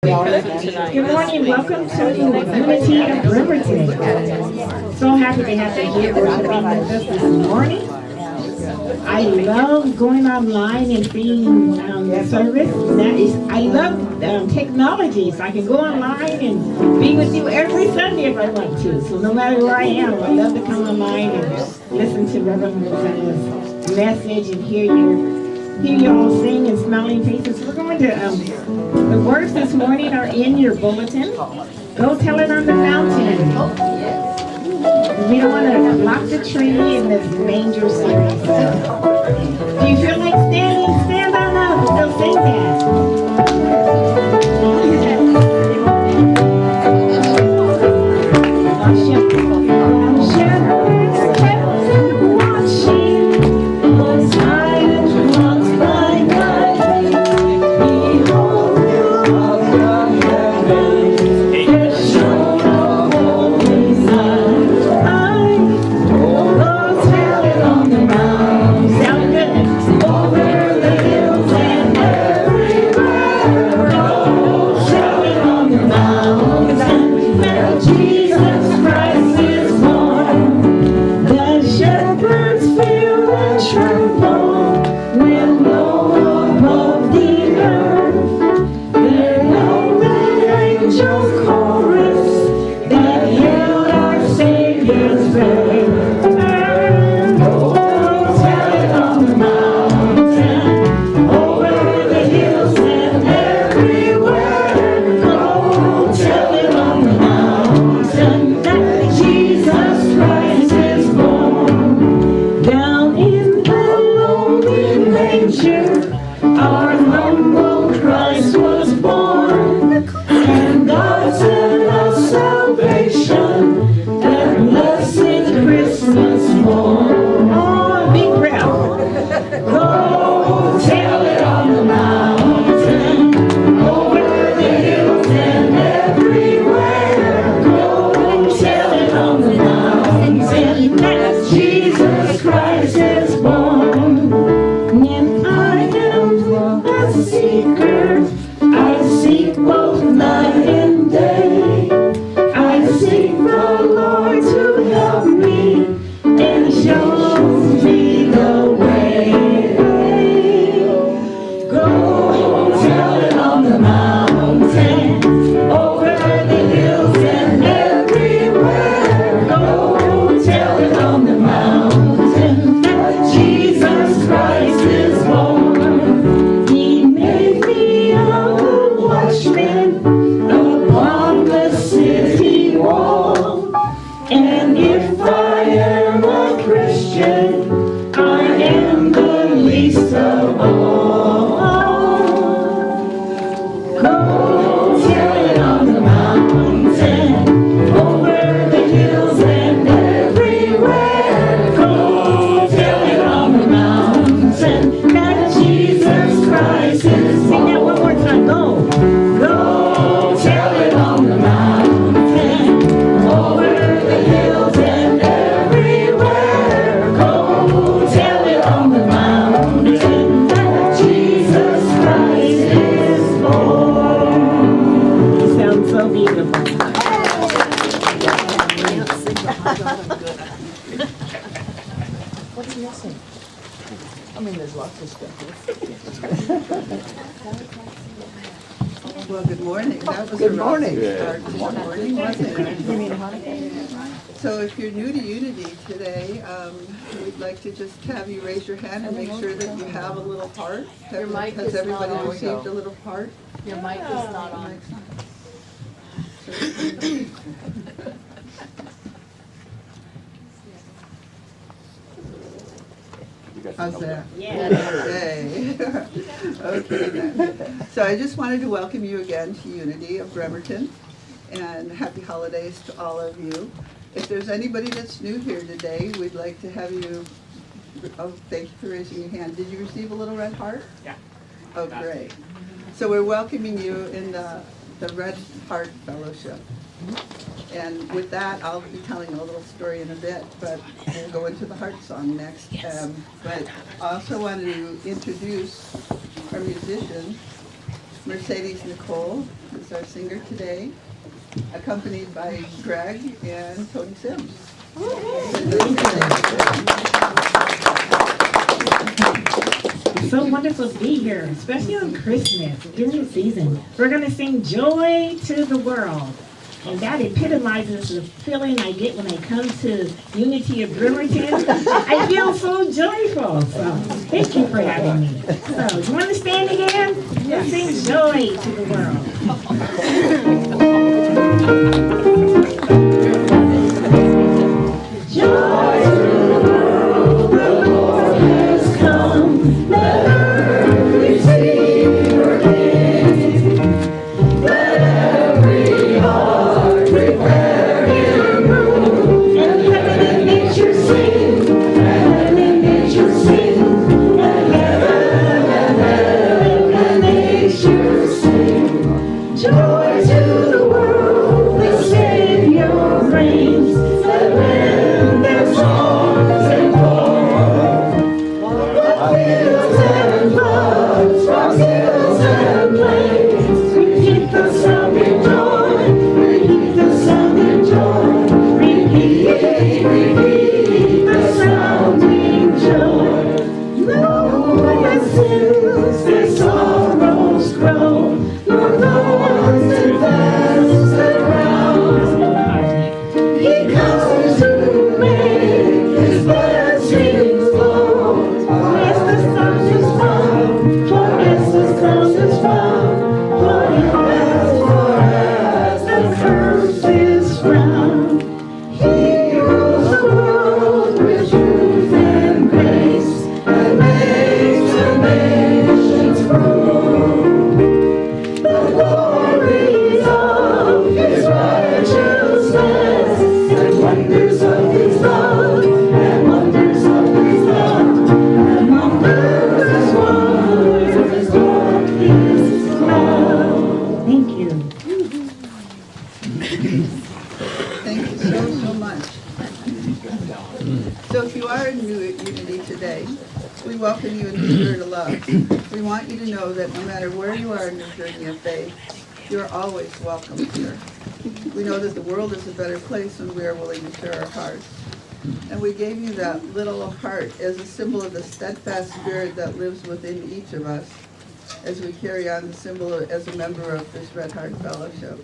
Good morning, welcome to Unity of Bremerton. So happy to have you here worshiping with us this morning. I love going online and seeing the service. I love technology, so I can go online and be with you every Sunday if I want to. So no matter where I am, I love to come online and listen to Reverend Rosanna's message and hear you all sing and smiling faces. We're going to, the words this morning are in your bulletin. Go tell it on the mountain. We don't want to block the tree in this manger series. Do you feel like standing? Stand on up. We'll sing that. Shepherds kept watching, was silent once by night. Behold, of the heavens, there shone a holy light. I will tell it on the mountains. Sound good? Over the hills and everywhere. Go tell it on the mountains. That Jesus Christ is born. The shepherds feel and tremble when low above the earth there held an angel chorus that hailed our Savior's birth. Oh, tell it on the mountain, over the hills and everywhere. Go tell it on the mountain that Jesus Christ is born. Down in the lonely manger, our humble Christ was born, and God sent us salvation, that blessed Christmas morn. Oh, big breath. Go tell it on the mountain, over the hills and everywhere. Go tell it on the mountain that Jesus Christ is born. And I am a seeker, I seek both night and day. I seek the Lord to help me and show me the way. Go tell it on the mountain, over the hills and everywhere. Go tell it on the mountain that Jesus Christ is born. He made me a watchman upon the city wall. And if I am a Christian, I am the least of all. Go tell it on the mountain, over the hills and everywhere. Go tell it on the mountain that Jesus Christ is born. Sing that one more time. Go. Go tell it on the mountain, over the hills and everywhere. Go tell it on the mountain that Jesus Christ is born. You sound so beautiful. What's missing? I mean, there's lots of stuff. Well, good morning. That was Good a morning. rocky start to the morning, wasn't it? You mean Hanukkah? So if you're new to Unity today, we'd like to just have you raise your hand and make sure that you have a little heart. Your mic Has is not everybody on. received a little heart? Your mic is not on. How's that? Yay. Okay then. So I just wanted to welcome you again to Unity of Bremerton, and happy holidays to all of you. If there's anybody that's new here today, we'd like to have you, oh, thank you for raising your hand. Did you receive a little red heart? Yeah. Oh, great. So we're welcoming you in the Red Heart Fellowship. And with that, I'll be telling a little story in a bit, but we'll go into the heart song next. But I also wanted to introduce our musicians. Mercedes Nicole is our singer today, accompanied by Greg and Tony Sims. It's so wonderful to be here, especially on Christmas, during the season. We're going to sing Joy to the World. And that epitomizes the feeling I get when I come to Unity of Bremerton. I feel so joyful. So thank you for having me. So you want to stand again? Let's sing Joy to the World. Joy to the world, the Lord has come. Let earth receive her King. Let every heart prepare Him room. And heaven and nature sing, and heaven and nature sing, and heaven and nature sing. Joy to the world, the Savior reigns. Let wind and songs and what fields and floods, rocks, hills and plains. Repeat the sounding joy, repeat the sounding joy, repeat the sounding joy. No one sins, their sorrows grow, nor thorns advance the ground. He comes to make His blessings flow. For yes, the sun is found, for yes, the sun is found, for as the curse is round. He rules the world with truth and grace, and makes the nations grow. The glories of His righteousness, and wonders of His love, and wonders of His love, and wonders, wonders of His love. Thank you. Thank you so much. So if you are in New Unity today, we welcome you in the spirit of love. We want you to know that no matter where you are in your journey of faith, you're always welcome here. We know that the world is a better place when we are willing to share our hearts. And we gave you that little heart as a symbol of the steadfast spirit that lives within each of us as we carry on the symbol as a member of this Red Heart Fellowship.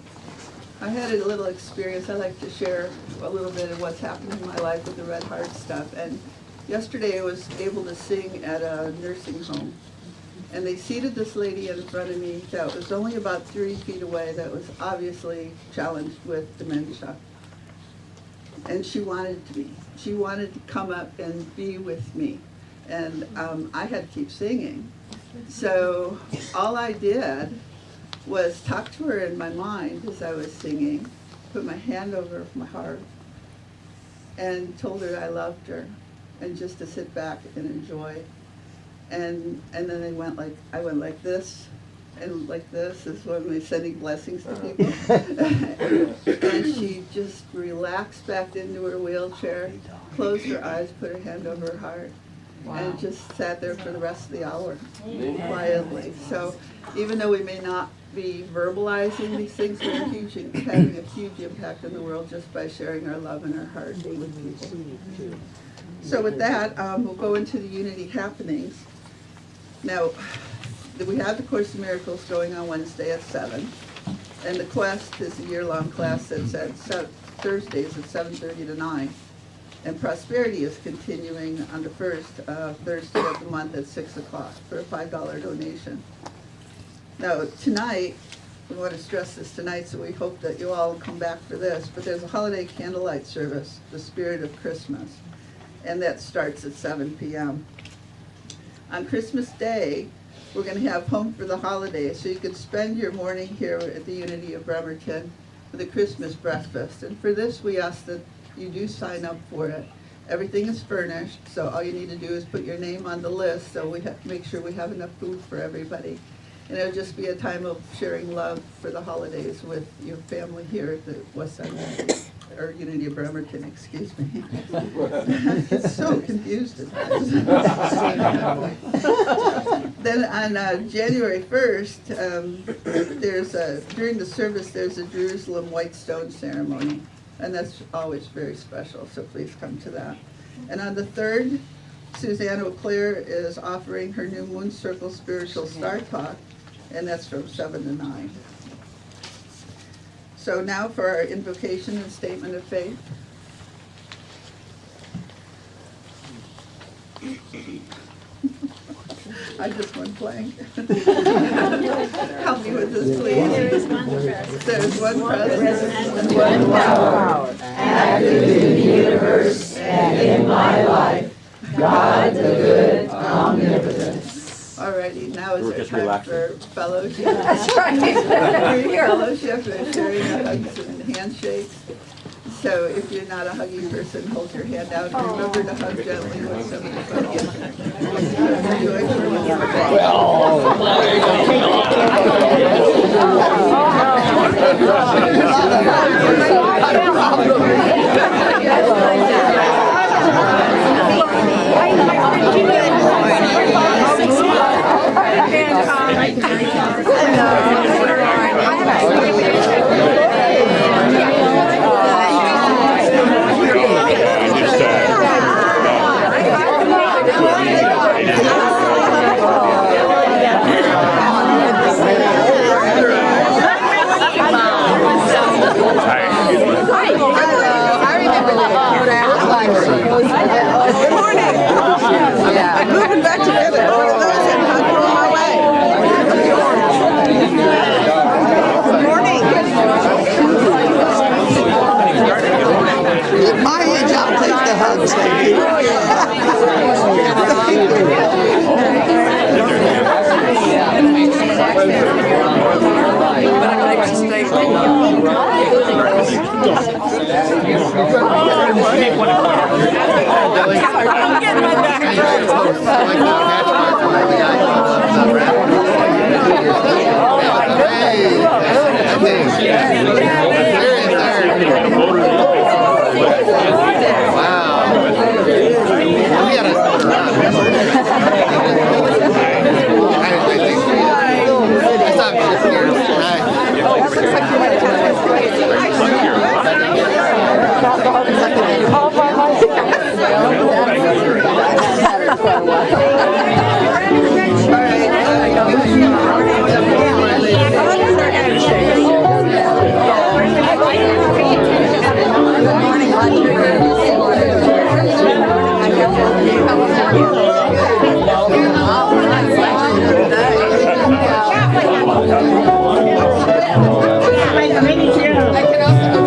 I had a little experience. I like to share a little bit of what's happened in my life with the Red Heart stuff. And yesterday I was able to sing at a nursing home. And they seated this lady in front of me that was only about 3 feet away that was obviously challenged with dementia. And she wanted to be. She wanted to come up and be with me. And I had to keep singing. So all I did was talk to her in my mind as I was singing, put my hand over my heart, and told her I loved her, and just to sit back and enjoy. And then I went like this, and like this is when we're sending blessings to people. And she just relaxed back into her wheelchair, closed her eyes, put her hand over her heart, and just sat there for the rest of the hour, quietly. So even though we may not be verbalizing these things, we're having a huge impact in the world just by sharing our love and our heart with people. So with that, we'll go into the Unity happenings. Now, we have the Course in Miracles going on Wednesday at 7, and the Quest is a year-long class that's at Thursdays at 7:30 to 9. And Prosperity is continuing on the first Thursday of the month at 6 o'clock for a $5 donation. Now, tonight, we want to stress this tonight, so we hope that you all come back for this, but there's a holiday candlelight service, the Spirit of Christmas, and that starts at 7 p.m. On Christmas Day, we're going to have Home for the Holidays, so you can spend your morning here at the Unity of Bremerton with a Christmas breakfast. And for this, we ask that you do sign up for it. Everything is furnished, so all you need to do is put your name on the list, so we have to make sure we have enough food for everybody. And it'll just be a time of sharing love for the holidays with your family here at the West Side. or Unity of Bremerton, excuse me. It's so confused at times. Then on January 1st, during the service, there's a Jerusalem White Stone ceremony, and that's always very special, so please come to that. And on the 3rd, Suzanne O'Clair is offering her new Moon Circle Spiritual Star Talk, and that's from 7 to 9. So now for our invocation and statement of faith. I just went blank. Help me with this, please. There's one presence and one power, active in the universe and in my life. God the good, omnipotent. Alrighty, now is our time for fellowship. That's right. Fellowship and sharing of hugs and handshakes. So if you're not a huggy person, hold your hand out and remember to hug gently with somebody. Good morning. Moving back together. One of those and hug on my way. Good morning. At my age, I'll take the hugs. Thank you. But I'd like to stay with you. I'm getting my back.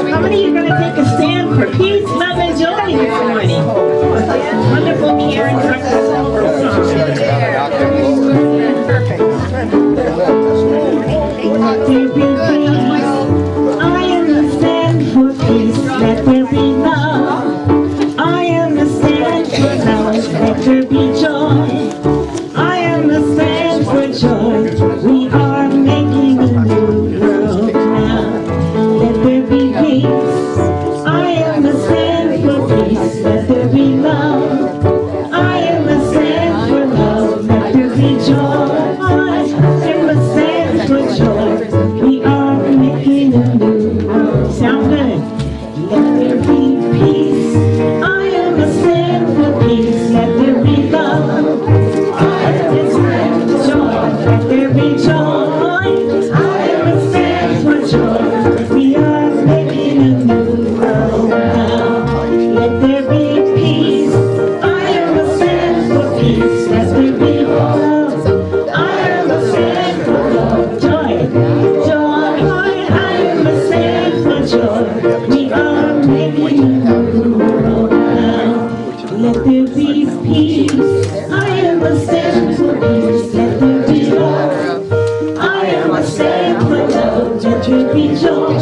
How many of you are going to take a stand for peace, love, and joy this morning? Wonderful Karen breakfast song. I am the stand for peace, let there be love. I am the stand for love, let there be joy. I am the stand for joy. We are making a new world now. Let there be peace. I am the stand for peace. Let there be love. I am the stand for love. Let there be joy. I am the stand for joy. We are making a new world. Sound good? Let there be peace. I am the stand for peace. Let there be love. I am the stand for joy. Let there be joy. I am the stand for joy. We are making a new world now. Let there be peace. I am the stand for peace. Let there be love. I am the stand for love. Joy. Joy. I am the stand for joy. We are making a new world now. Let there be peace. I am the stand for peace. Let there be love. I am a stand for love. Let there be joy.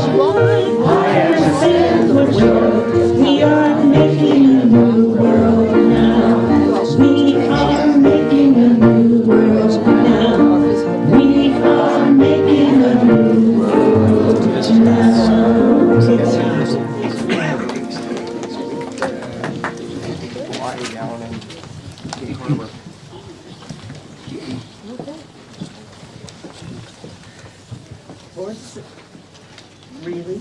I am a stand for joy. We are making a new world now. We are making a new world now. We are making a new world now. Really?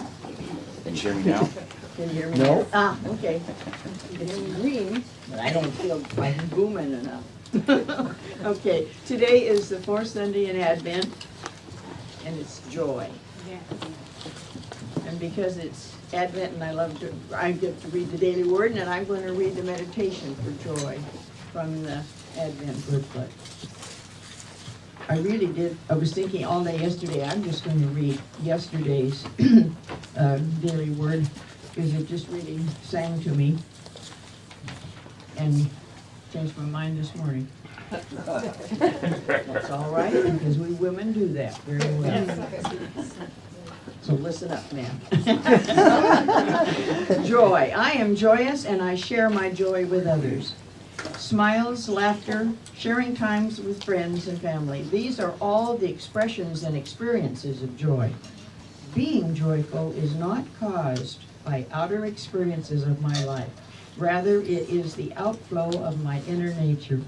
Can you hear me now? Can you hear me? No. Ah, okay. You can hear me green, but I don't feel like booming enough. Okay, today is the fourth Sunday in Advent, and it's joy. And because it's Advent and I get to read the daily word, and I'm going to read the meditation for joy from the Advent booklet. I was thinking all day yesterday, I'm just going to read yesterday's daily word, because it just really sang to me and changed my mind this morning. That's all right, because we women do that very well. So listen up, man. Joy. I am joyous and I share my joy with others. Smiles, laughter, sharing times with friends and family. These are all the expressions and experiences of joy. Being joyful is not caused by outer experiences of my life. Rather, it is the outflow of my inner nature.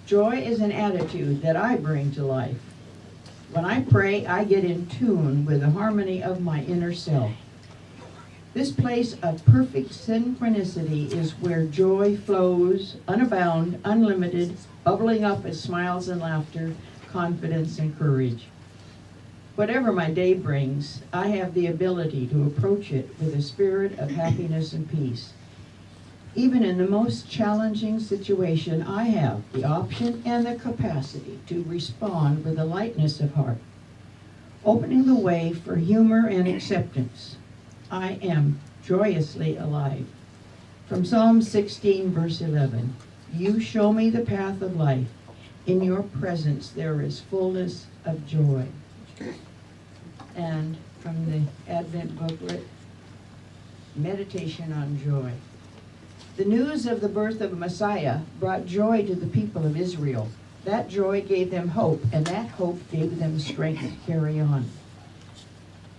Joy is an attitude that I bring to life. When I pray, I get in tune with the harmony of my inner self. This place of perfect synchronicity is where joy flows, unabound, unlimited, bubbling up as smiles and laughter, confidence and courage. Whatever my day brings, I have the ability to approach it with a spirit of happiness and peace. Even in the most challenging situation, I have the option and the capacity to respond with a lightness of heart, opening the way for humor and acceptance. I am joyously alive. From Psalm 16, verse 11, you show me the path of life. In your presence there is fullness of joy. And from the Advent booklet, meditation on joy. The news of the birth of Messiah brought joy to the people of Israel. That joy gave them hope, and that hope gave them strength to carry on.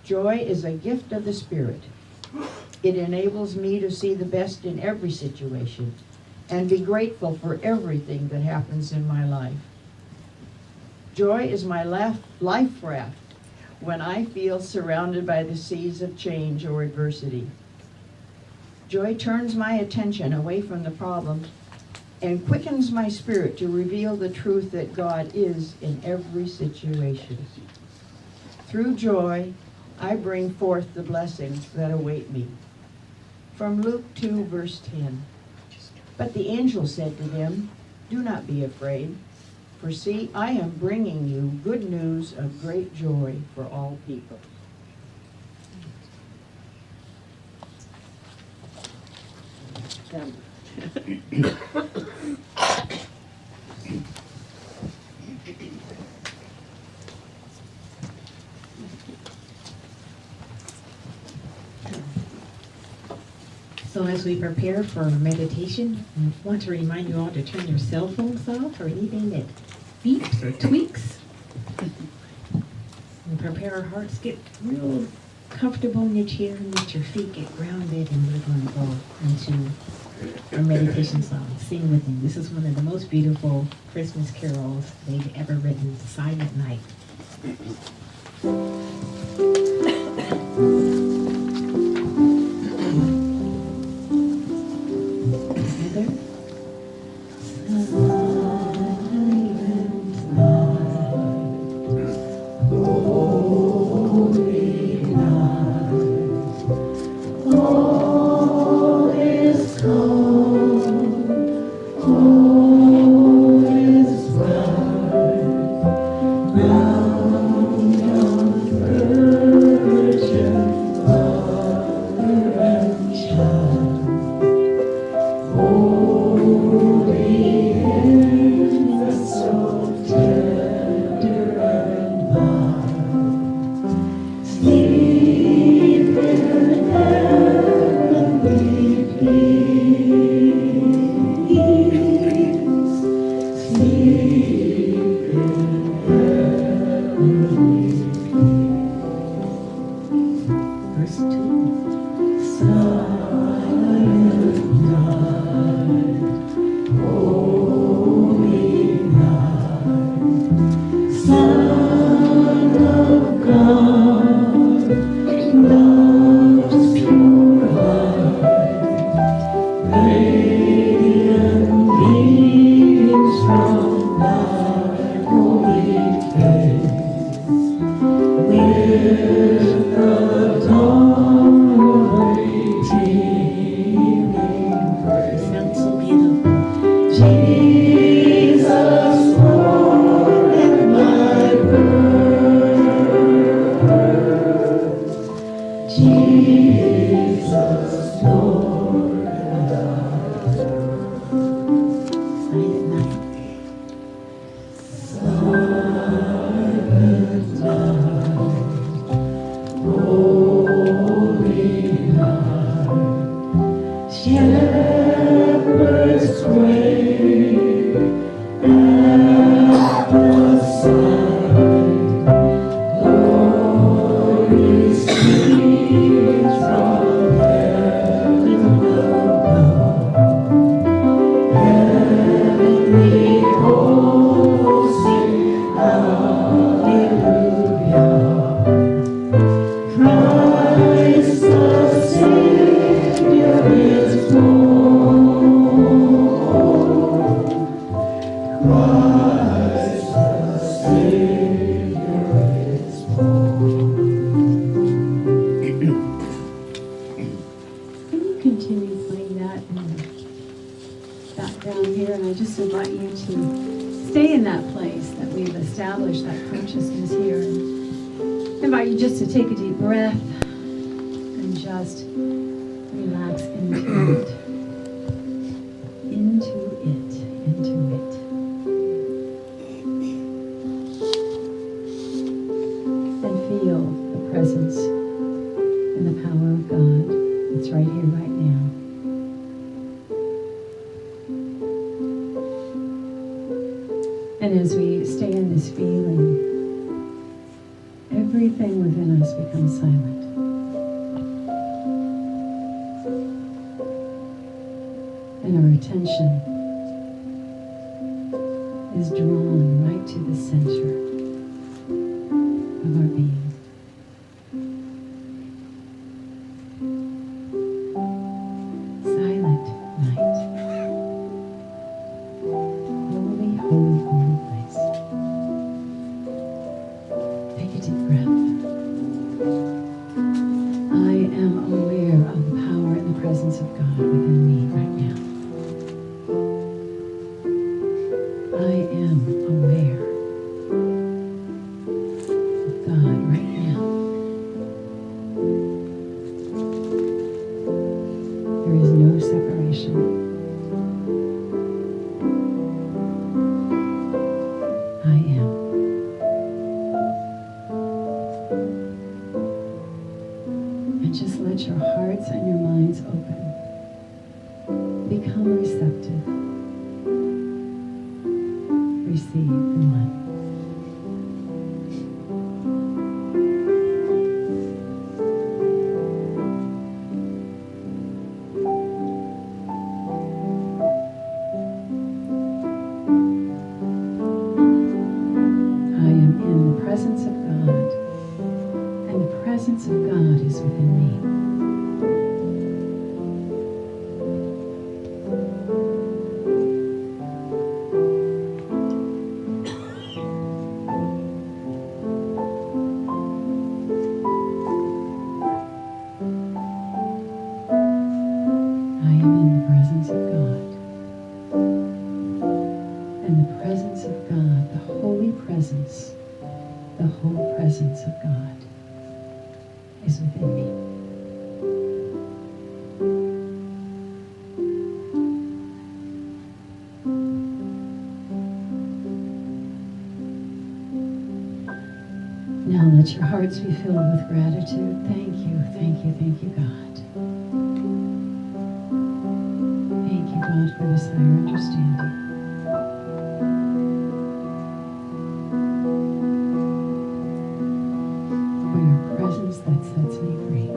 Joy is a gift of the Spirit. It enables me to see the best in every situation and be grateful for everything that happens in my life. Joy is my life raft when I feel surrounded by the seas of change or adversity. Joy turns my attention away from the problems and quickens my spirit to reveal the truth that God is in every situation. Through joy, I bring forth the blessings that await me. From Luke 2, verse 10. But the angel said to them, do not be afraid, for see, I am bringing you good news of great joy for all people. So as we prepare for meditation, I want to remind you all to turn your cell phones off or anything that beeps or tweaks. And prepare our hearts, get real comfortable in your chair and let your feet get grounded, and we're going to go into our meditation song, Sing With Me. This is one of the most beautiful Christmas carols they've ever written, Silent Night. Together. Verse 2. Sounds so beautiful. Jesus, Lord, and my birth. Jesus, Lord, and my birth. Silent night. Silent night. Holy night. Shepherds pray at the side. Glory streams from heaven above. Heavenly hosts sing hallelujah. Christ the Savior is born. Christ the Savior is born. Can you continue playing that in the background here? And I just invite you to stay in that place that we've established, that consciousness here. And I invite you just to take a deep breath and just relax into it. Into it. Into it. And feel the presence and the power of God that's right here, right now. And as we stay in this feeling, everything within us becomes silent. And our attention is drawn right to the center of our being. Silent night. Holy, holy, holy place. Take a deep breath. I am aware of the power and the presence of God within me right now. I am aware of God right now. There is no separation. I am. And just let your hearts and your minds open. Become receptive. Receive the one. I am in the presence of God, and the presence of God is within me. I am in the presence of God. And the presence of God, the whole presence of God is within me. Now let your hearts be filled with gratitude. Thank you, thank you, thank you, God. Thank you, God, for this higher understanding. For your presence that sets me free.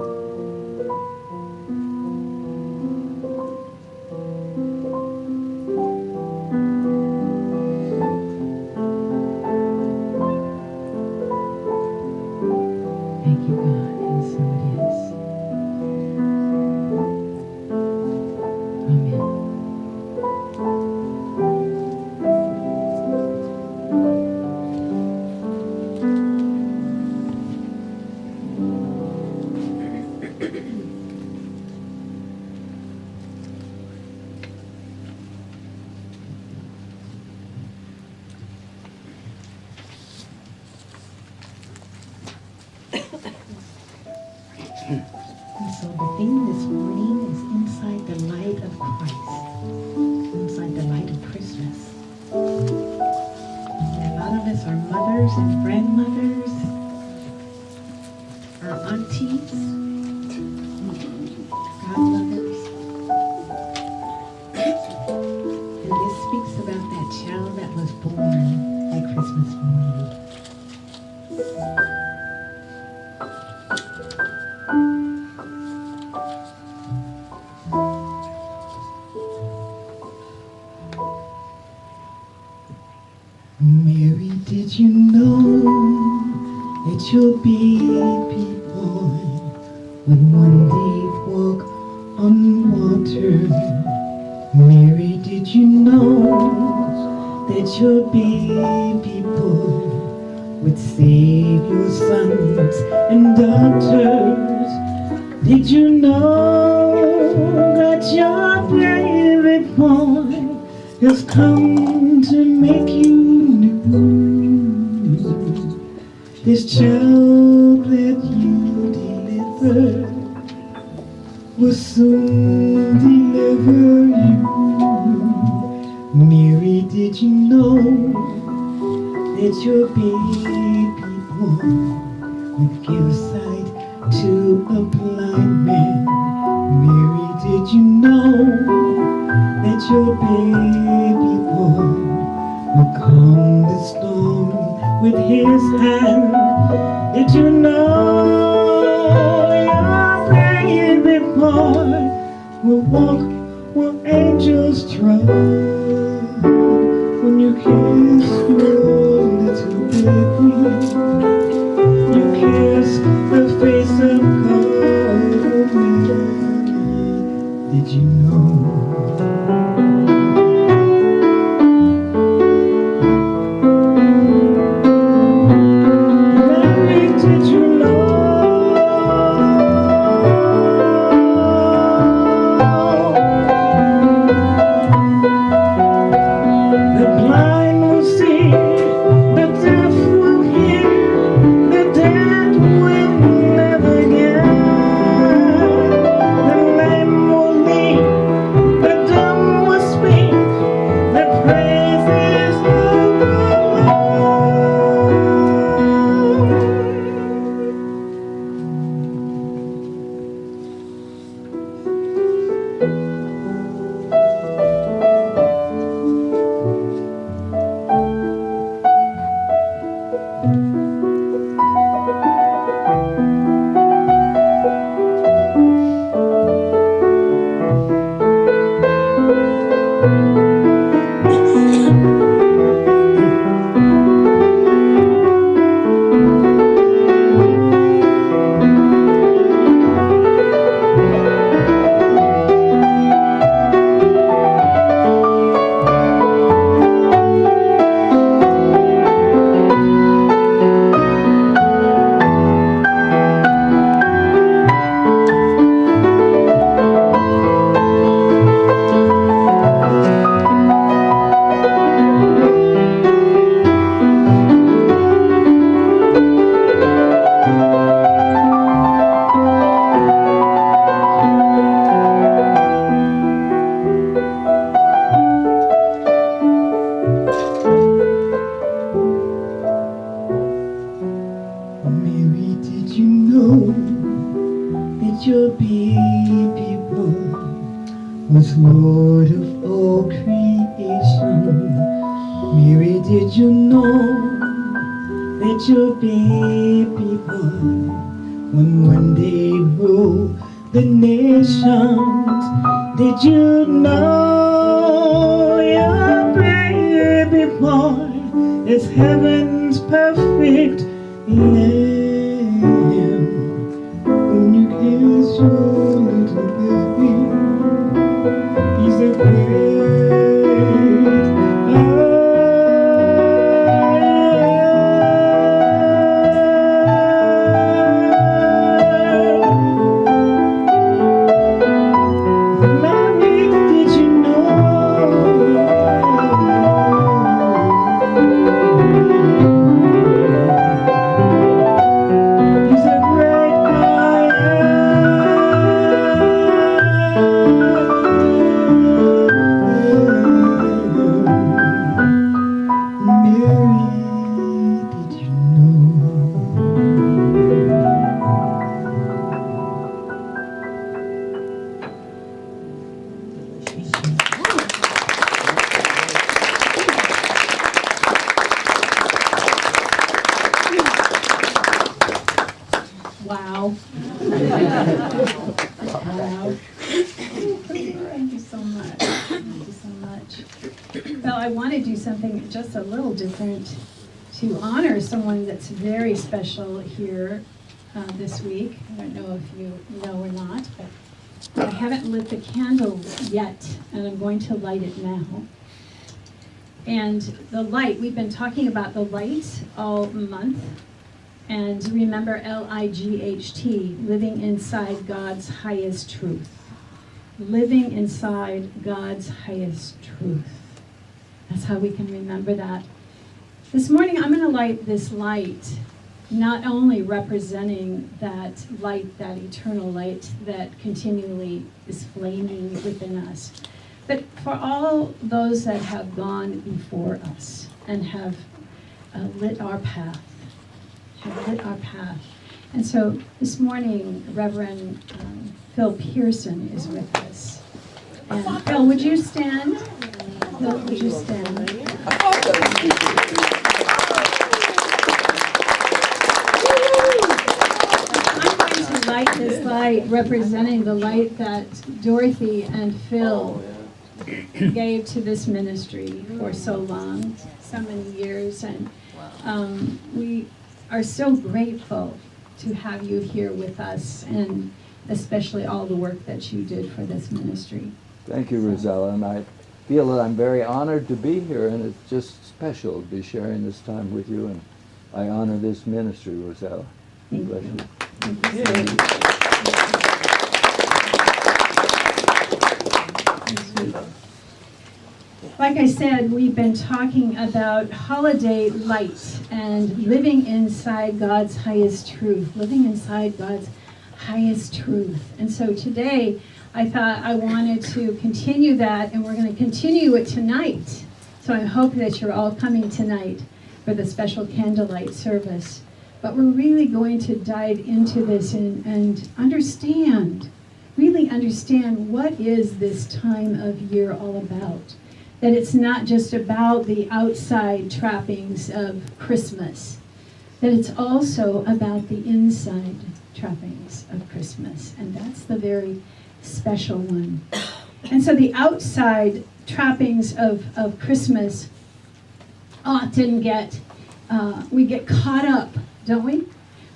Thank you, God, and so it is. Amen. And so the theme this morning is Inside the Light of Christ, inside the light of Christmas. And a lot of us are mothers and grandmothers, our aunties, godmothers. And this speaks about that child that was born at Christmas morning. Mary, did you know that your baby boy would one day walk on water? Mary, did you know that your baby boy would save your sons and daughters? Did you know that your baby boy has come to make you new? This child that you delivered will soon deliver you. Mary, did you know that your baby boy would give sight to a blind man? Mary, did you know that your baby boy will calm the storm with his hand? Did you know your baby boy will walk where angels trod? When you kiss your little baby, you kiss the face of God. Did you know? Mary, did you know that your baby boy was Lord of all creation? Mary, did you know that your baby boy would one day rule the nations? Did you know your baby boy is heaven's perfect Lamb? When you kiss your little baby, he's a great I am. Mommy, did you know? He's a great I am. Thank you so much. Thank you so much. Well, I want to do something just a little different to honor someone that's very special here this week. I don't know if you know or not, but I haven't lit the candle yet, and I'm going to light it now. And the light, we've been talking about the light all month. And remember L-I-G-H-T, living inside God's highest truth. Living inside God's highest truth. That's how we can remember that. This morning I'm going to light this light, not only representing that light, that eternal light that continually is flaming within us, but for all those that have gone before us and have lit our path. And so this morning, Reverend Phil Pearson is with us. And Phil, would you stand? Phil, would you stand? I'm going to light this light representing the light that Dorothy and Phil gave to this ministry for so long, so many years. And we are so grateful to have you here with us, and especially all the work that you did for this ministry. Thank you, Rosella, and I feel that I'm very honored to be here, and it's just special to be sharing this time with you, and I honor this ministry, Rosella. Thank Bless you. you. Thank you so much. Like I said, we've been talking about holiday light and living inside God's highest truth, living inside God's highest truth. And so today, I thought I wanted to continue that, and we're going to continue it tonight. So I hope that you're all coming tonight for the special candlelight service. But we're really going to dive into this and understand, really understand what is this time of year all about. That it's not just about the outside trappings of Christmas, that it's also about the inside trappings of Christmas, and that's the very special one. And so the outside trappings of Christmas often we get caught up, don't we?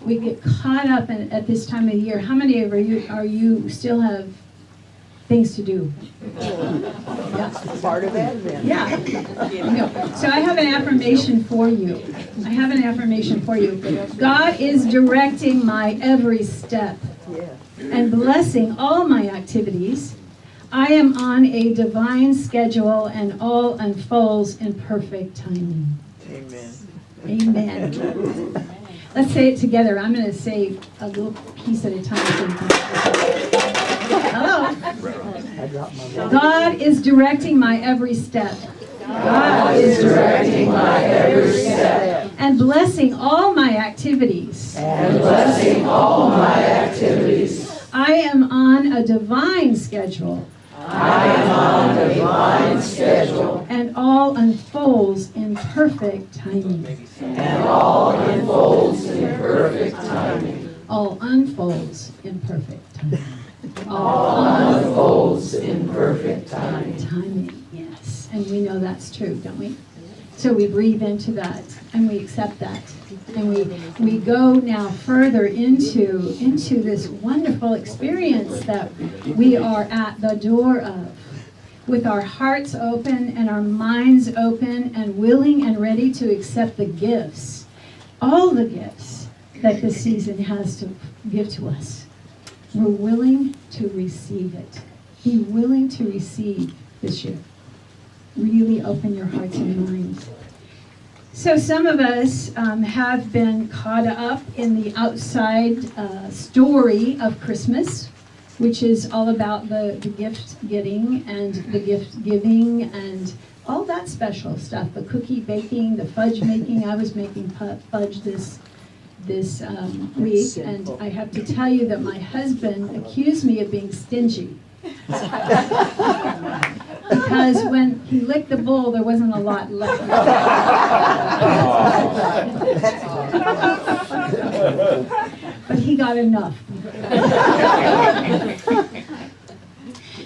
We get caught up at this time of the year. How many of you still have things to do? Yeah. Part of Advent. Yeah. No. So I have an affirmation for you. God is directing my every step and blessing all my activities. I am on a divine schedule, and all unfolds in perfect timing. Amen. Let's say it together. I'm going to say a little piece at a time. Hello. God is directing my every step. God is directing my every step. And blessing all my activities. I am on a divine schedule. And all unfolds in perfect timing. All unfolds in perfect timing. Timing, yes. And we know that's true, don't we? So we breathe into that, and we accept that. And we go now further into this wonderful experience that we are at the door of, with our hearts open and our minds open and willing and ready to accept the gifts, all the gifts that this season has to give to us. We're willing to receive it. Be willing to receive this year. Really open your hearts and minds. So some of us have been caught up in the outside story of Christmas, which is all about the gift getting and the gift giving and all that special stuff, the cookie baking, the fudge making. I was making fudge this week, and I have to tell you that my husband accused me of being stingy. Because when he licked the bowl, there wasn't a lot left. But he got enough.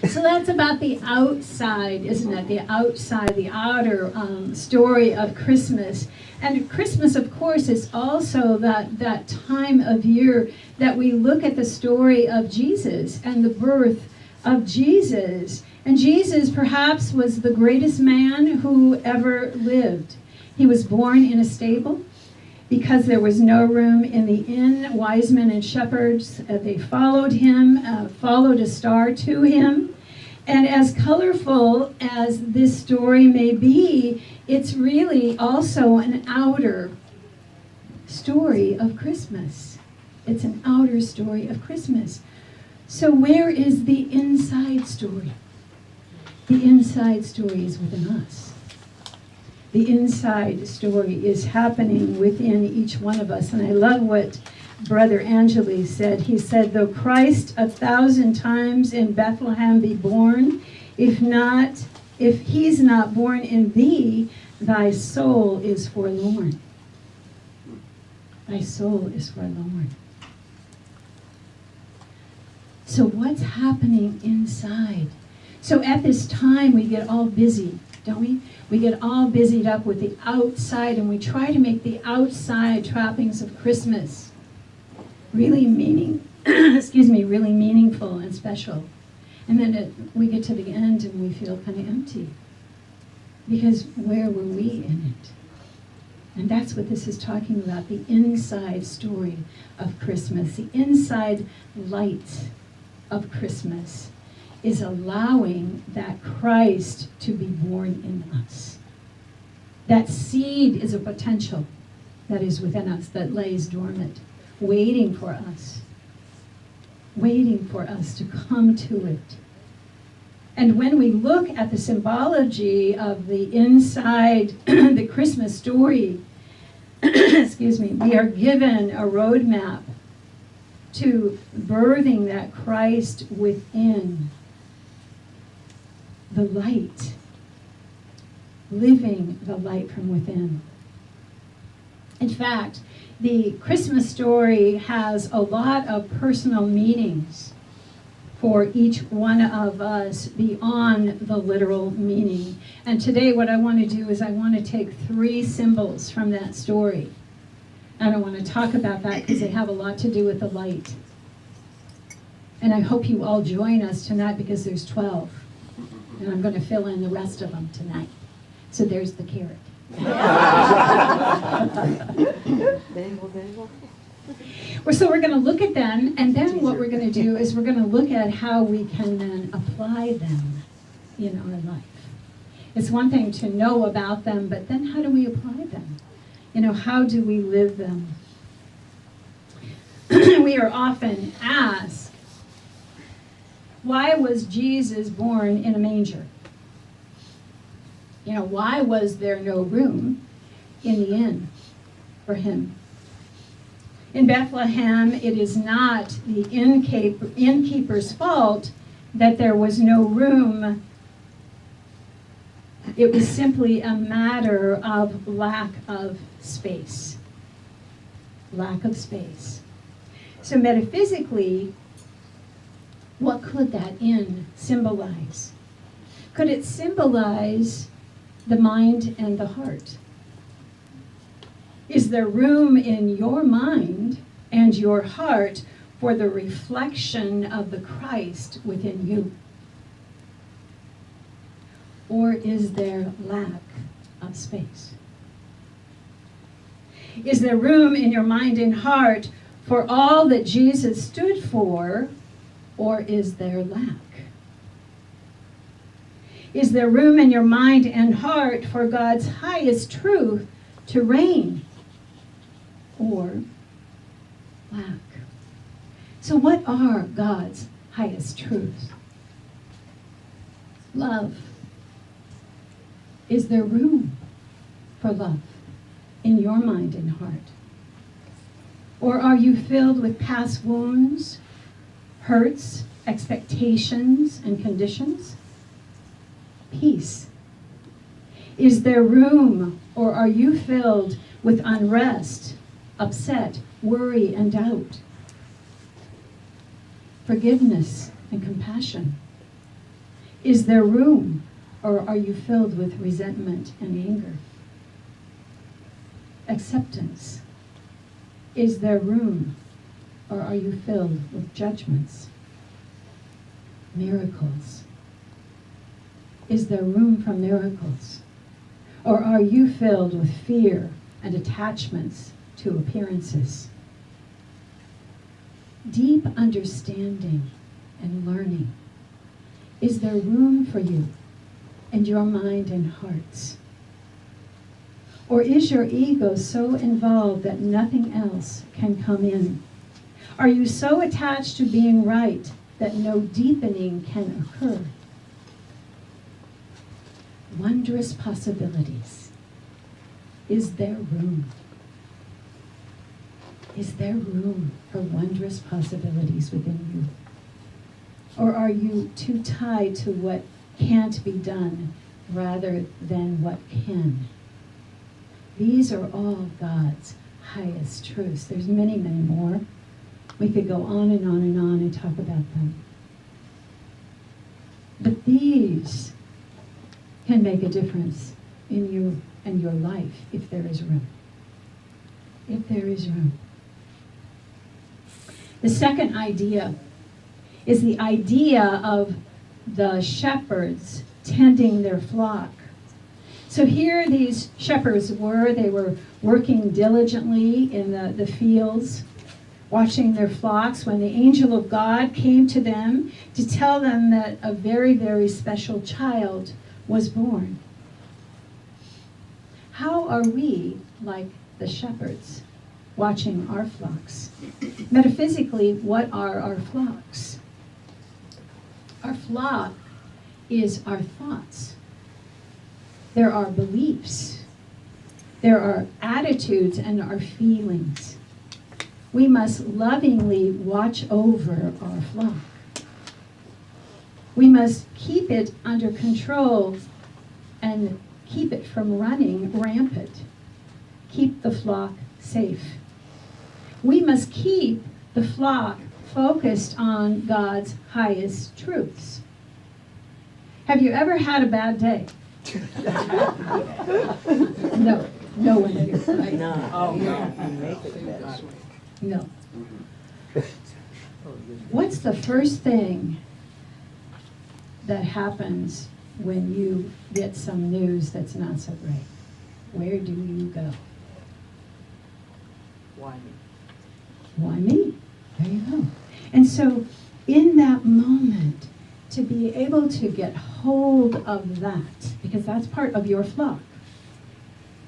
So that's about the outside, isn't it? The outside, the outer story of Christmas. And Christmas, of course, is also that time of year that we look at the story of Jesus and the birth of Jesus. And Jesus perhaps was the greatest man who ever lived. He was born in a stable because there was no room in the inn. Wise men and shepherds, they followed him, followed a star to him. And as colorful as this story may be, it's really also an outer story of Christmas. It's an outer story of Christmas. So where is the inside story? The inside story is within us. The inside story is happening within each one of us. And I love what Brother Angeli said. He said, though Christ 1,000 times in Bethlehem be born, if he's not born in thee, thy soul is forlorn. Thy soul is forlorn. So what's happening inside? So at this time, we get all busy, don't we? We get all busied up with the outside, and we try to make the outside trappings of Christmas really really meaningful and special. And then we get to the end and we feel kind of empty. Because where were we in it? And that's what this is talking about, the inside story of Christmas. The inside light of Christmas is allowing that Christ to be born in us. That seed is a potential that is within us, that lays dormant, waiting for us to come to it. And when we look at the symbology of the inside, the Christmas story, we are given a roadmap to birthing that Christ within, the light, living the light from within. In fact, the Christmas story has a lot of personal meanings for each one of us beyond the literal meaning. And today what I want to do is I want to take 3 symbols from that story. And I want to talk about that because they have a lot to do with the light. And I hope you all join us tonight because there's 12. And I'm going to fill in the rest of them tonight. So there's the carrot. So we're going to look at them, and then what we're going to do is we're going to look at how we can then apply them in our life. It's one thing to know about them, but then how do we apply them? How do we live them? We are often asked, why was Jesus born in a manger? Why was there no room in the inn for him? In Bethlehem, it is not the innkeeper's fault that there was no room. It was simply a matter of lack of space. Lack of space. So metaphysically, what could that inn symbolize? Could it symbolize the mind and the heart? Is there room in your mind and your heart for the reflection of the Christ within you? Or is there lack of space? Is there room in your mind and heart for all that Jesus stood for, or is there lack? Is there room in your mind and heart for God's highest truth to reign, or lack? So what are God's highest truths? Love. Is there room for love in your mind and heart? Or are you filled with past wounds, hurts, expectations, and conditions? Peace. Is there room, or are you filled with unrest, upset, worry, and doubt? forgiveness and compassion? Is there room, or are you filled with resentment and anger? Acceptance. Is there room, or are you filled with judgments? Miracles. Is there room for miracles, or are you filled with fear and attachments to appearances? Deep understanding and learning. Is there room for you and your mind and hearts? Or is your ego so involved that nothing else can come in? Are you so attached to being right that no deepening can occur? Wondrous possibilities. Is there room? Is there room for wondrous possibilities within you? Or are you too tied to what can't be done rather than what can? These are all God's highest truths. There's many, many more. We could go on and on and on and talk about them. But these can make a difference in you and your life if there is room. If there is room. The second idea is the idea of the shepherds tending their flock. So here these shepherds they were working diligently in the fields, watching their flocks, when the angel of God came to them to tell them that a very, very special child was born. How are we like the shepherds watching our flocks? Metaphysically, what are our flocks? Our flock is our thoughts. There are beliefs. There are attitudes and our feelings. We must lovingly watch over our flock. We must keep it under control and keep it from running rampant. Keep the flock safe. We must keep the flock focused on God's highest truths. Have you ever had a bad day? No one here, right? No. What's the first thing that happens when you get some news that's not so great? Where do you go? Why me? Why me? There you go. And so in that moment, to be able to get hold of that, because that's part of your flock.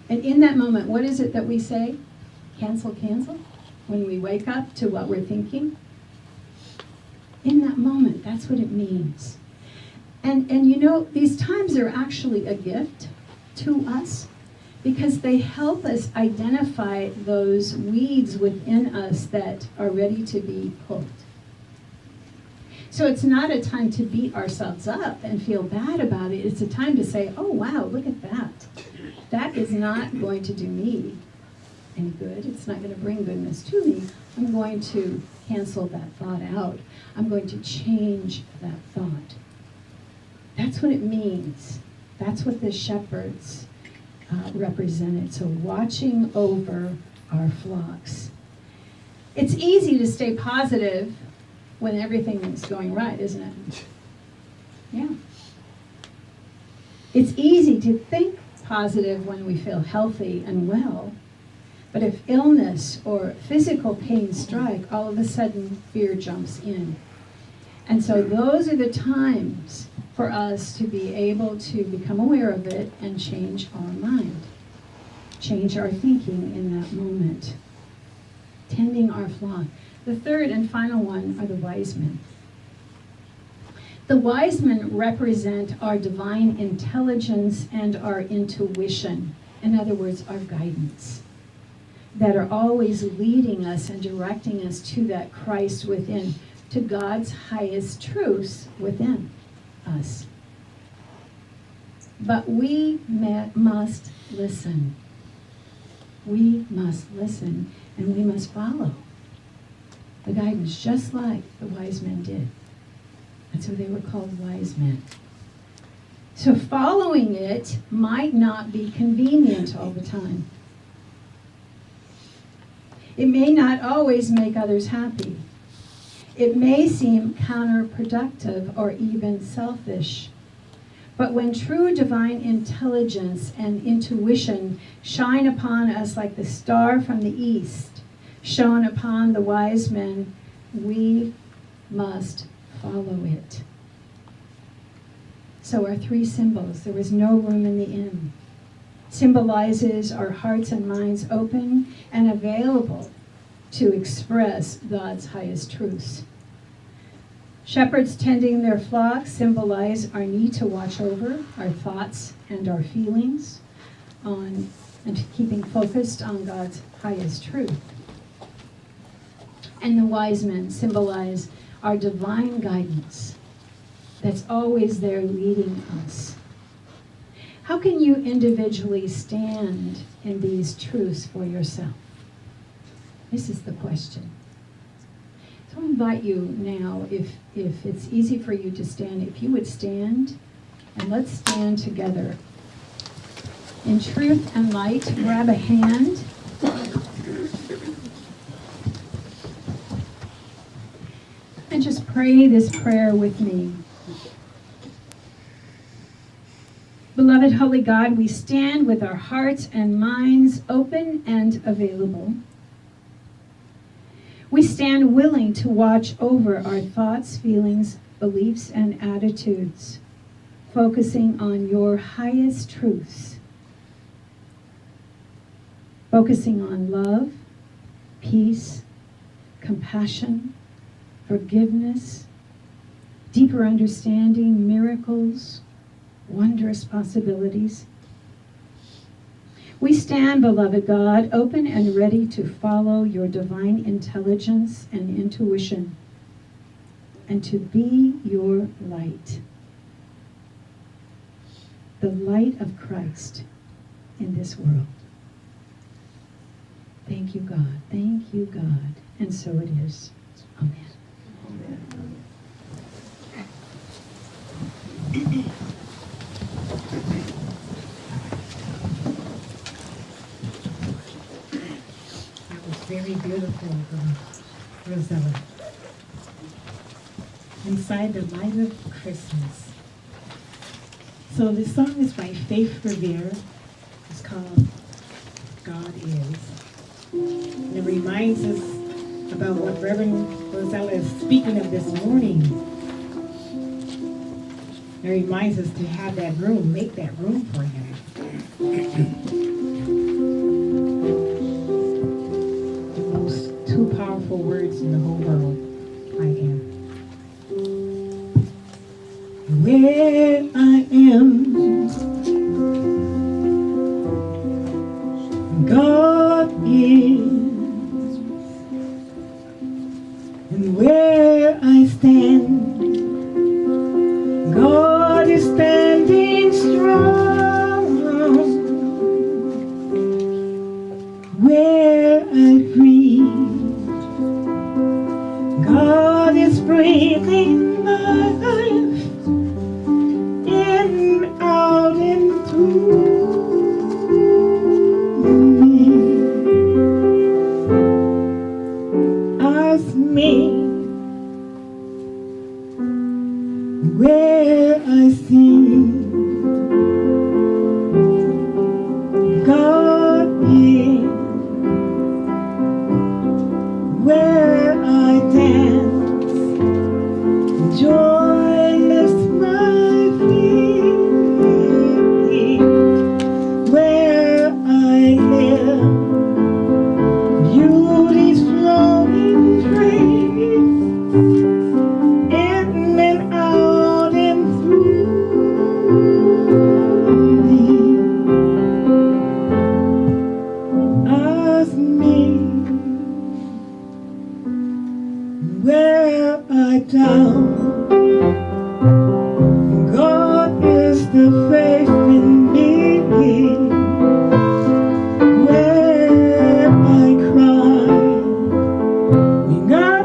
And in that moment, what is it that we say? Cancel, cancel? When we wake up to what we're thinking? In that moment, that's what it means. And you know, these times are actually a gift to us because they help us identify those weeds within us that are ready to be pulled. So it's not a time to beat ourselves up and feel bad about it. It's a time to say, oh, wow, look at that. That is not going to do me any good. It's not going to bring goodness to me. I'm going to cancel that thought out. I'm going to change that thought. That's what it means. That's what the shepherds represented. So watching over our flocks. It's easy to stay positive when everything is going right, isn't it? Yeah. It's easy to think positive when we feel healthy and well. But if illness or physical pain strike, all of a sudden fear jumps in. And so those are the times for us to be able to become aware of it and change our mind. Change our thinking in that moment. Tending our flock. The third and final one are the wise men. The wise men represent our divine intelligence and our intuition. In other words, our guidance. That are always leading us and directing us to that Christ within, to God's highest truths within us. But we must listen. We must listen and we must follow. the guidance, just like the wise men did. That's why they were called wise men. So following it might not be convenient all the time. It may not always make others happy. It may seem counterproductive or even selfish. But when true divine intelligence and intuition shine upon us like the star from the east shone upon the wise men, we must follow it. So our three symbols, there was no room in the inn, symbolizes our hearts and minds open and available to express God's highest truths. Shepherds tending their flocks symbolize our need to watch over our thoughts and our feelings and keeping focused on God's highest truth. And the wise men symbolize our divine guidance that's always there leading us. How can you individually stand in these truths for yourself? This is the question. So I invite you now, if it's easy for you to stand, if you would stand, and let's stand together. In truth and light, grab a hand. And just pray this prayer with me. Beloved Holy God, we stand with our hearts and minds open and available. We stand willing to watch over our thoughts, feelings, beliefs, and attitudes, focusing on your highest truths, focusing on love, peace, compassion, forgiveness, deeper understanding, miracles, wondrous possibilities. We stand, beloved God, open and ready to follow your divine intelligence and intuition and to be your light, the light of Christ in this world. Thank you, God. Thank you, God. And so it is. Amen. Very beautiful, Rosella. Inside the Light of Christmas. So this song is by Faith Revere. It's called God Is. And it reminds us about what Reverend Rosella is speaking of this morning. It reminds us to have that room, make that room for Him. Two powerful words in the whole world. I am. Where I am, God is. And where I stand, God is standing strong. Where I breathe, God is breathing life in, out, and through me. Ask me where I see God is, where I dance, joyless my feet, where I live, beauty's flowing free, in and out and through me. Ask me where I doubt, God is the faith in me. Where I cry, God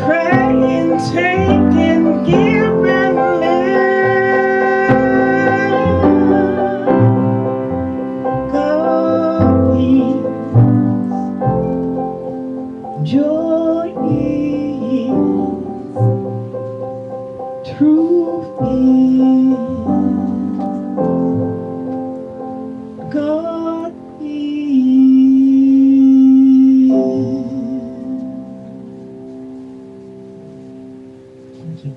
pray and take and give and live. God is, joy is, truth is, God is. Thank you.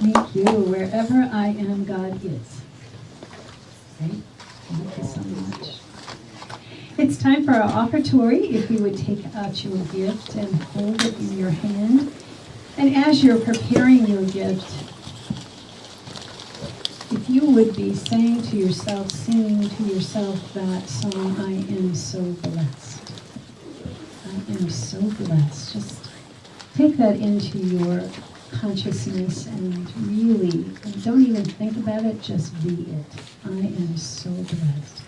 Thank you. Wherever I am, God is. Great. Thank you so much. It's time for our offertory. If you would take out your gift and hold it in your hand. And as you're preparing your gift, if you would be saying to yourself, singing to yourself that song, I am so blessed. I am so blessed. Just take that into your consciousness and really don't even think about it, just be it. I am so blessed.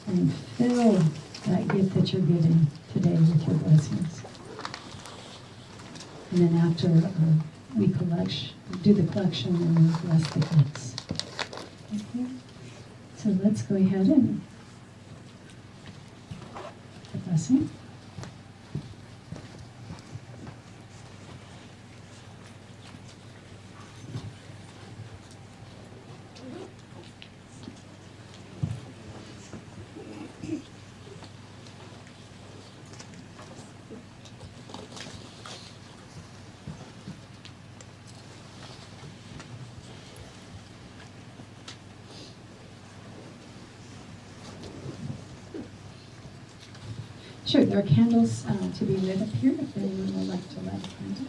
And fill that gift that you're giving today with your blessings. And then after we do the collection and we'll bless the gifts. Okay? So let's go ahead and the blessing. Sure, there are candles to be lit up here if anyone would like to light a candle.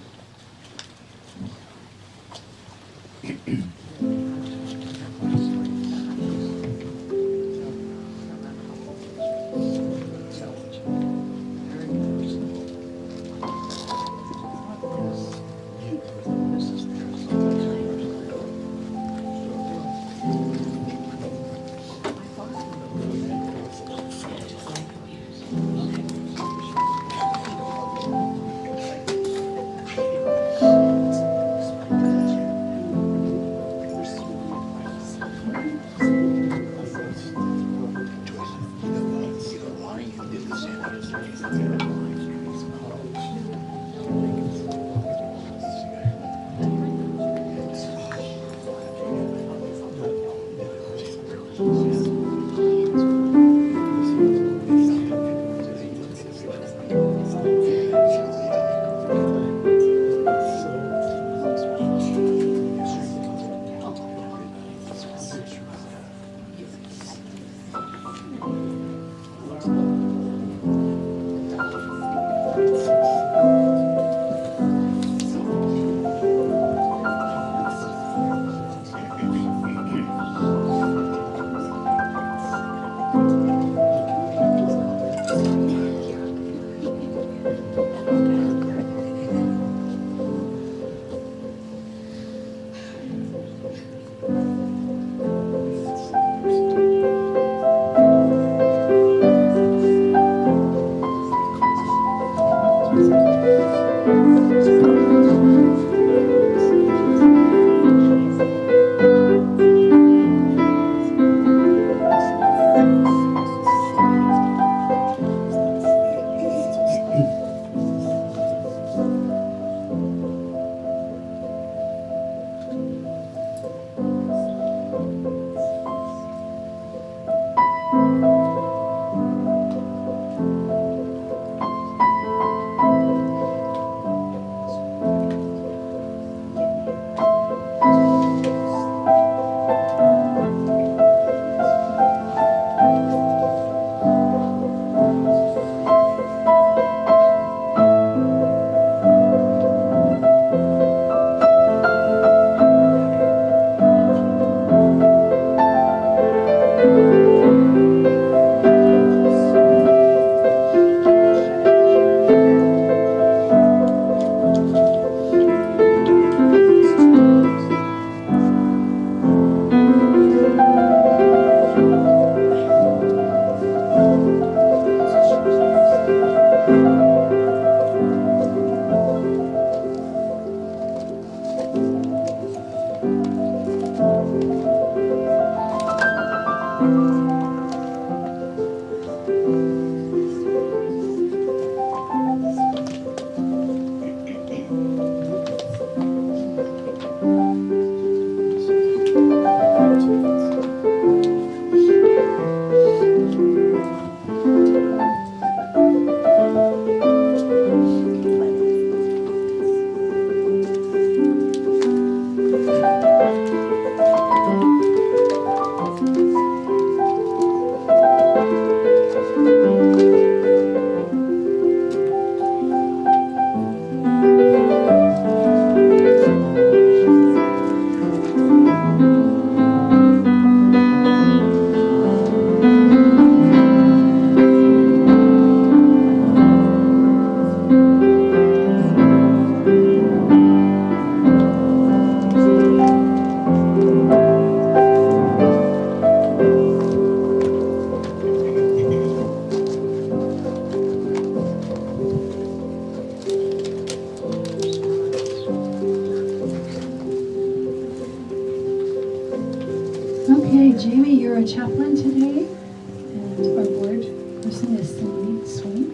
Okay, Jamie, you're a chaplain today, and our board person is Cindy Swain.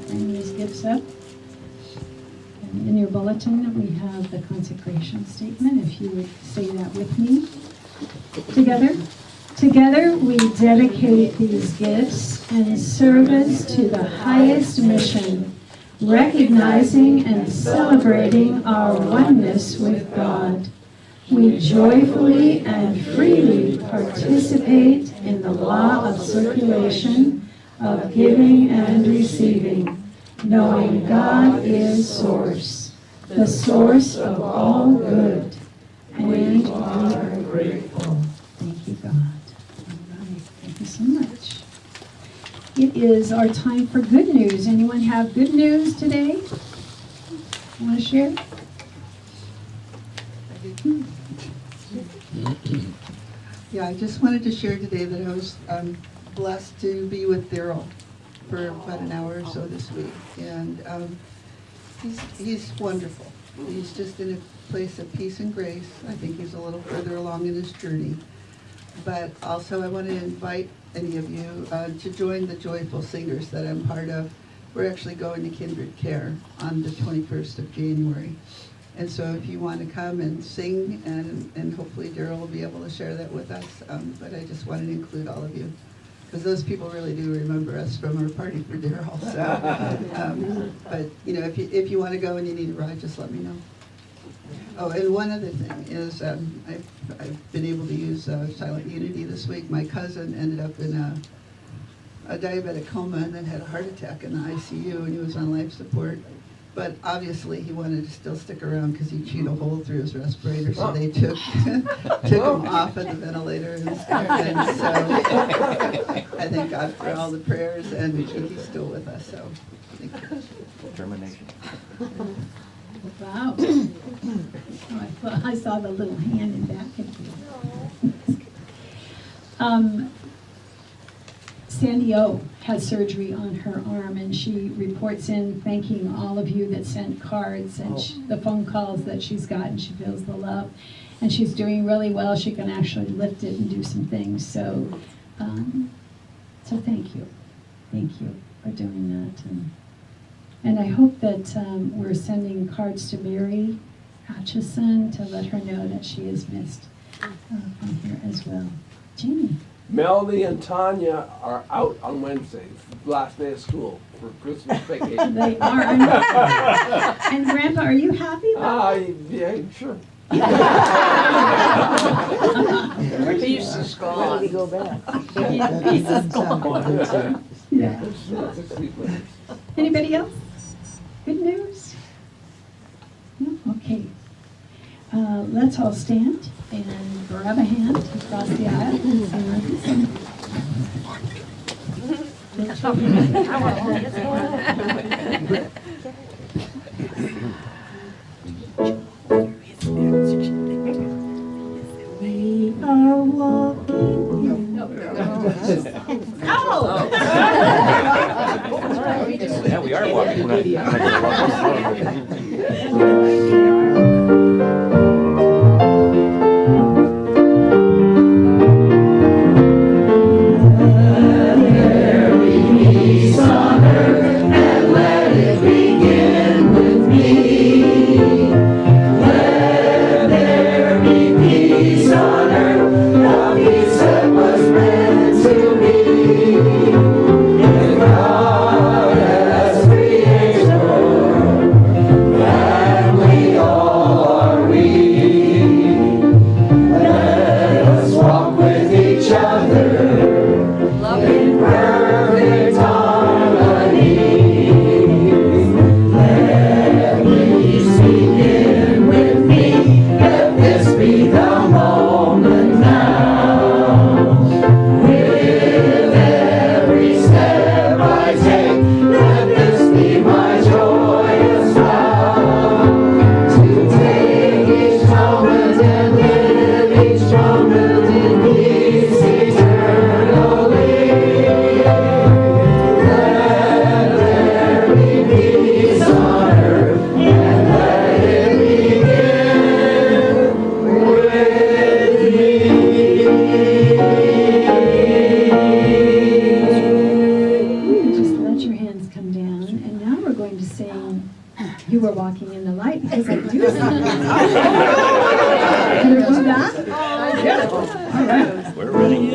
Bring these gifts up. And in your bulletin, we have the consecration statement, if you would say that with me. Together. Together, we dedicate these gifts in service to the highest mission, recognizing and celebrating our oneness with God. We joyfully and freely participate in the law of circulation, of giving and receiving, knowing God is source, the source of all good, and we are grateful. Thank you, God. All right, thank you so much. It is our time for good news. Anyone have good news today? Want to share? Yeah, I just wanted to share today that I was blessed to be with Daryl for about an hour or so this week. And he's wonderful. He's just in a place of peace and grace. I think he's a little further along in his journey. But also I want to invite any of you to join the Joyful Singers that I'm part of. We're actually going to Kindred Care on the 21st of January. And so if you want to come and sing, and hopefully Daryl will be able to share that with us, but I just wanted to include all of you, because those people really do remember us from our party for Daryl. So, but you know, if you want to go and you need a ride, just let me know. Oh, and one other thing is I've been able to use Silent Unity this week. My cousin ended up in a diabetic coma and then had a heart attack in the ICU, and he was on life support. But obviously he wanted to still stick around because he chewed a hole through his respirator, so they took him off of the ventilator and stuff. And so I thank God for all the prayers, and he's still with us. So thank you. Determination. Wow. Oh, I saw the little hand in back of you. Sandy O had surgery on her arm, and she reports in thanking all of you that sent cards and the phone calls that she's gotten. She feels the love, and she's doing really well. She can actually lift it and do some things. So, so thank you for doing that. And I hope that we're sending cards to Mary Atchison to let her know that she is missed from here as well. Jamie. Melody and Tanya are out on Wednesday, last day of school for Christmas vacation. They are. And Grandpa, are you happy about that? Yeah, sure. Peace is gone. We go back. Peace is gone. Yeah. Anybody else? Good news? No? Okay. Let's all stand and grab a hand across the aisle. We are walking. Oh! Yeah, we are walking. walking in the light because I do see you. Can we do that? We're ready.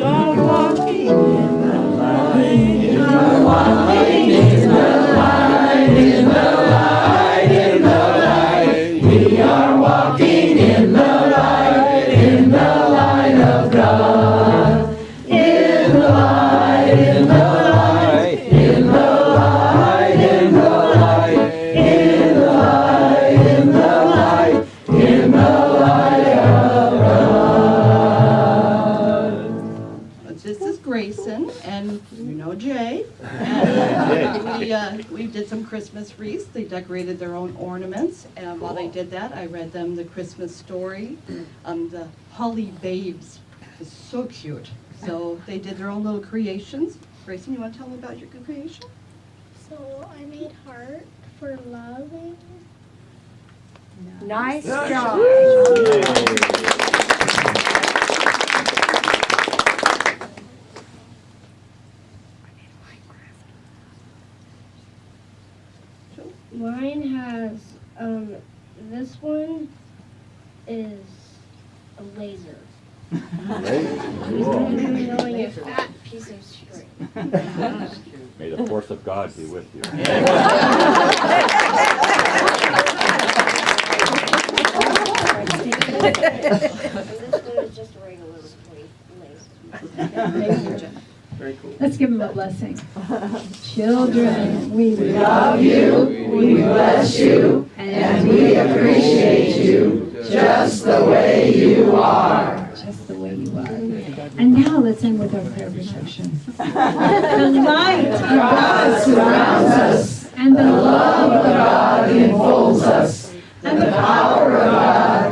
This is Grayson, and you know Jay. And we did some Christmas wreaths. They decorated their own ornaments, and while they did that, I read them the Christmas story. The Holly Babes is so cute. So they did their own little creations. Grayson, you want to tell me about your creation? So I made heart for loving. Nice job. Mine has, this one is a laser. Knowing a fat piece of string. May the force of God be with you. And this one is just a regular laser. Very cool. Let's give them a blessing. Children, we love you, we bless you, and we appreciate you just the way you are. Just the way you are. And now let's end with our prayer of protection. The light of God surrounds us, and the love of God enfolds us, and the power of God